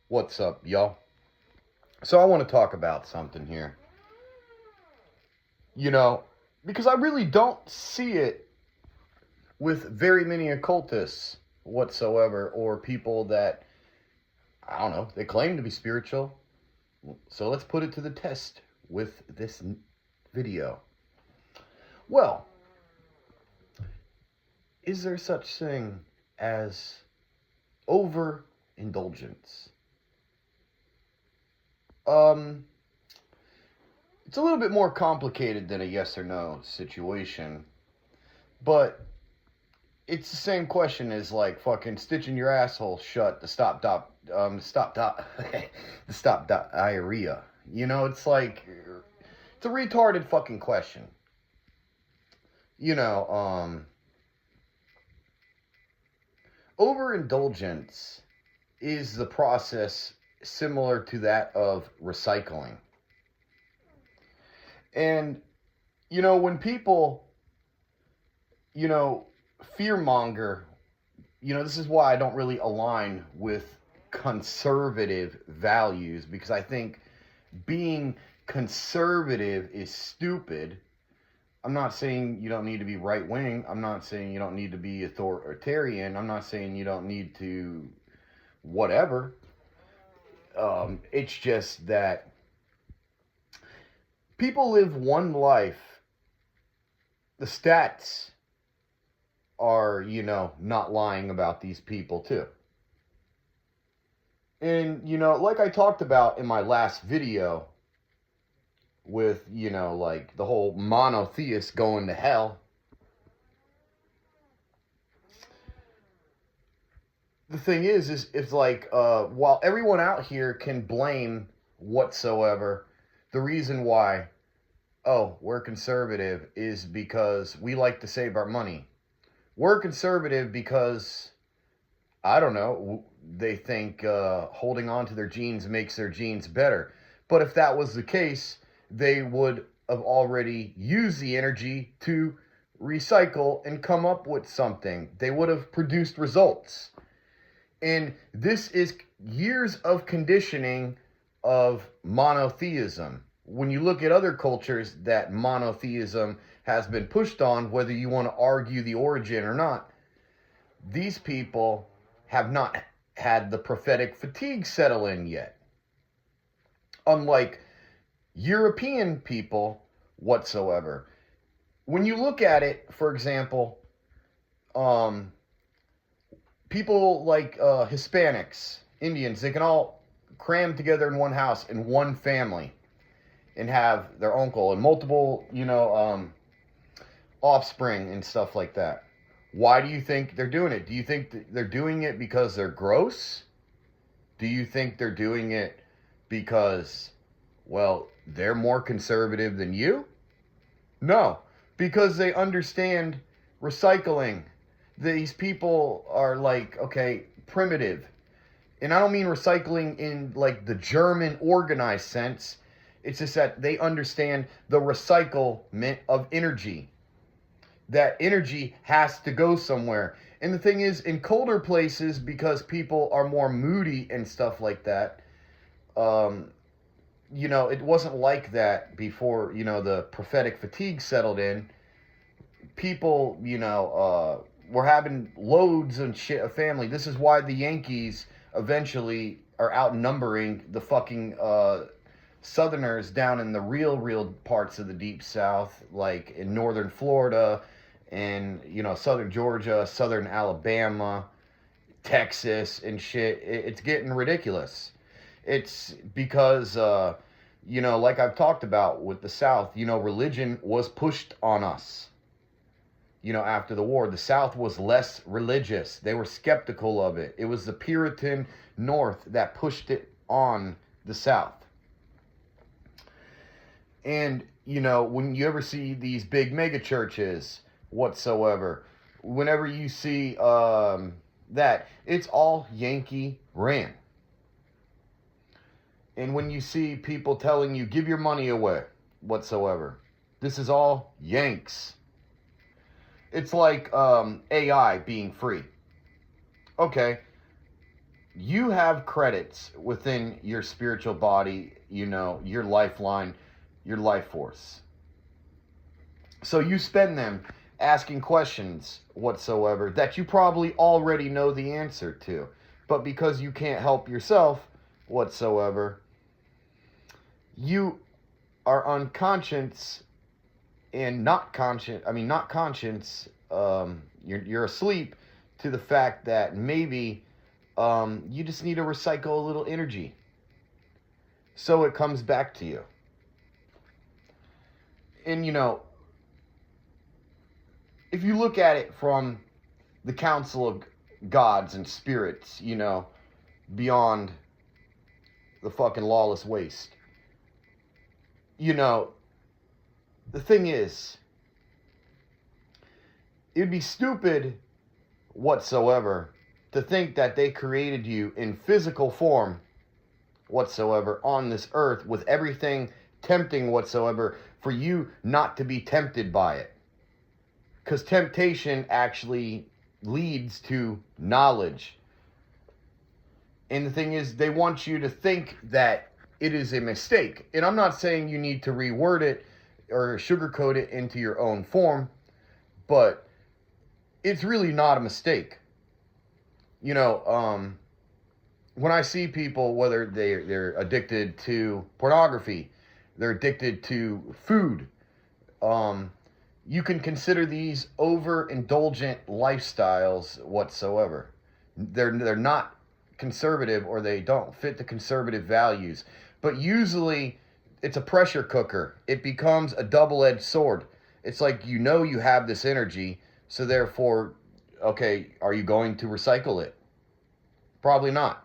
What's up, y'all? So I want to talk about something here. You know, because I really don't see it with very many occultists whatsoever, or people that, I don't know, they claim to be spiritual. So let's put it to the test with this video. Well, is there such thing as overindulgence? Um, it's a little bit more complicated than a yes or no situation, but it's the same question as like fucking stitching your asshole shut to stop diarrhea. It's like it's a retarded fucking question. You know, um, Overindulgence is the process similar to that of recycling. And when people, you know, fearmonger, this is why I don't really align with conservative values, because I think being conservative is stupid. I'm not saying you don't need to be right wing. I'm not saying you don't need to be authoritarian. I'm not saying you don't need to whatever. It's just that people live one life. The stats are, not lying about these people too. And, like I talked about in my last video with, like the whole monotheist going to hell, the thing is it's like, while everyone out here can blame whatsoever, the reason why, oh, we're conservative is because we like to save our money. We're conservative because, I don't know, they think holding on to their genes makes their genes better. But if that was the case, they would have already used the energy to recycle and come up with something. They would have produced results. And this is years of conditioning of monotheism. When you look at other cultures that monotheism has been pushed on, whether you want to argue the origin or not, these people have not had the prophetic fatigue settle in yet. Unlike European people whatsoever. When you look at it, for example, people like Hispanics, Indians, they can all cram together in one house in one family and have their uncle and multiple, offspring and stuff like that. Why do you think they're doing it? Do you think they're doing it because they're gross? Do you think they're doing it because, well, they're more conservative than you? No, because they understand recycling. These people are like, okay, primitive. And I don't mean recycling in like the German organized sense. It's just that they understand the recyclement of energy. That energy has to go somewhere. And the thing is, in colder places, because people are more moody and stuff like that, um, it wasn't like that before, the prophetic fatigue settled in. People, were having loads and shit of family. This is why the Yankees eventually are outnumbering the fucking Southerners down in the real parts of the deep South, like in northern Florida and, southern Georgia, southern Alabama, Texas, and shit. It's getting ridiculous. It's because, like I've talked about with the South, religion was pushed on us. After the war, the South was less religious. They were skeptical of it. It was the Puritan North that pushed it on the South. And, when you ever see these big mega churches whatsoever, whenever you see that, it's all Yankee ran. And when you see people telling you, give your money away whatsoever, this is all Yanks. It's like AI being free. Okay, you have credits within your spiritual body, your lifeline, your life force. So you spend them asking questions whatsoever that you probably already know the answer to. But because you can't help yourself whatsoever, you are unconscious and not conscious. I mean, not conscious. You're asleep to the fact that maybe you just need to recycle a little energy so it comes back to you. And if you look at it from the council of gods and spirits, beyond the fucking lawless waste, the thing is, it'd be stupid whatsoever to think that they created you in physical form whatsoever on this earth with everything tempting whatsoever for you not to be tempted by it. Because temptation actually leads to knowledge. And the thing is, they want you to think that it is a mistake. And I'm not saying you need to reword it or sugarcoat it into your own form, but it's really not a mistake. When I see people, whether they're addicted to pornography, they're addicted to food, you can consider these overindulgent lifestyles whatsoever. They're not conservative, or they don't fit the conservative values. But usually it's a pressure cooker. It becomes a double-edged sword. It's like you have this energy, so therefore, okay, are you going to recycle it? Probably not.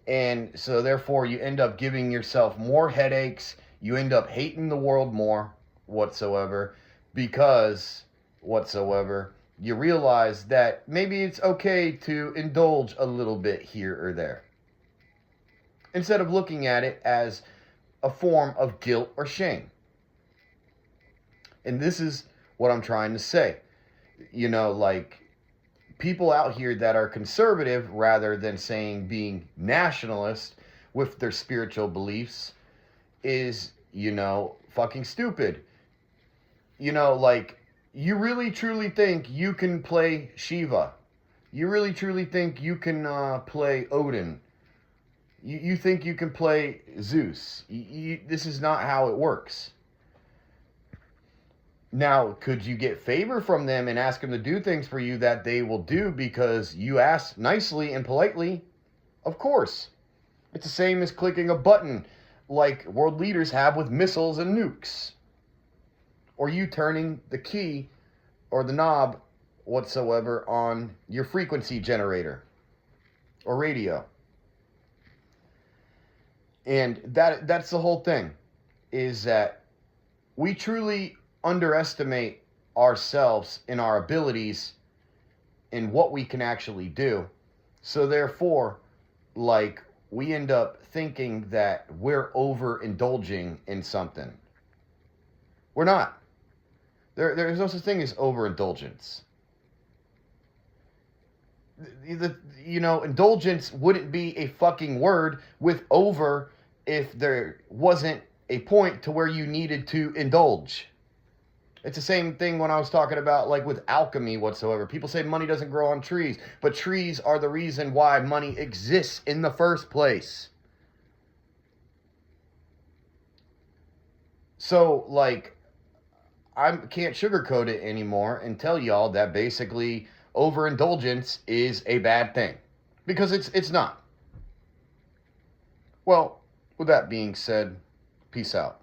And so therefore you end up giving yourself more headaches. You end up hating the world more whatsoever, because whatsoever you realize that maybe it's okay to indulge a little bit here or there, instead of looking at it as a form of guilt or shame. And this is what I'm trying to say. Like, people out here that are conservative rather than saying being nationalist with their spiritual beliefs is, fucking stupid. Like, you really truly think you can play Shiva. You really truly think you can play Odin. You think you can play Zeus. This is not how it works. Now, could you get favor from them and ask them to do things for you that they will do because you asked nicely and politely? Of course. It's the same as clicking a button like world leaders have with missiles and nukes. Or you turning the key or the knob whatsoever on your frequency generator or radio. And that's the whole thing, is that we truly underestimate ourselves in our abilities in what we can actually do. So therefore, like, we end up thinking that we're overindulging in something. We're not. There's no such thing as overindulgence. Indulgence wouldn't be a fucking word with over if there wasn't a point to where you needed to indulge. It's the same thing when I was talking about, like, with alchemy whatsoever. People say money doesn't grow on trees, but trees are the reason why money exists in the first place. So, like, I can't sugarcoat it anymore and tell y'all that basically overindulgence is a bad thing, because it's not. Well, with that being said, peace out.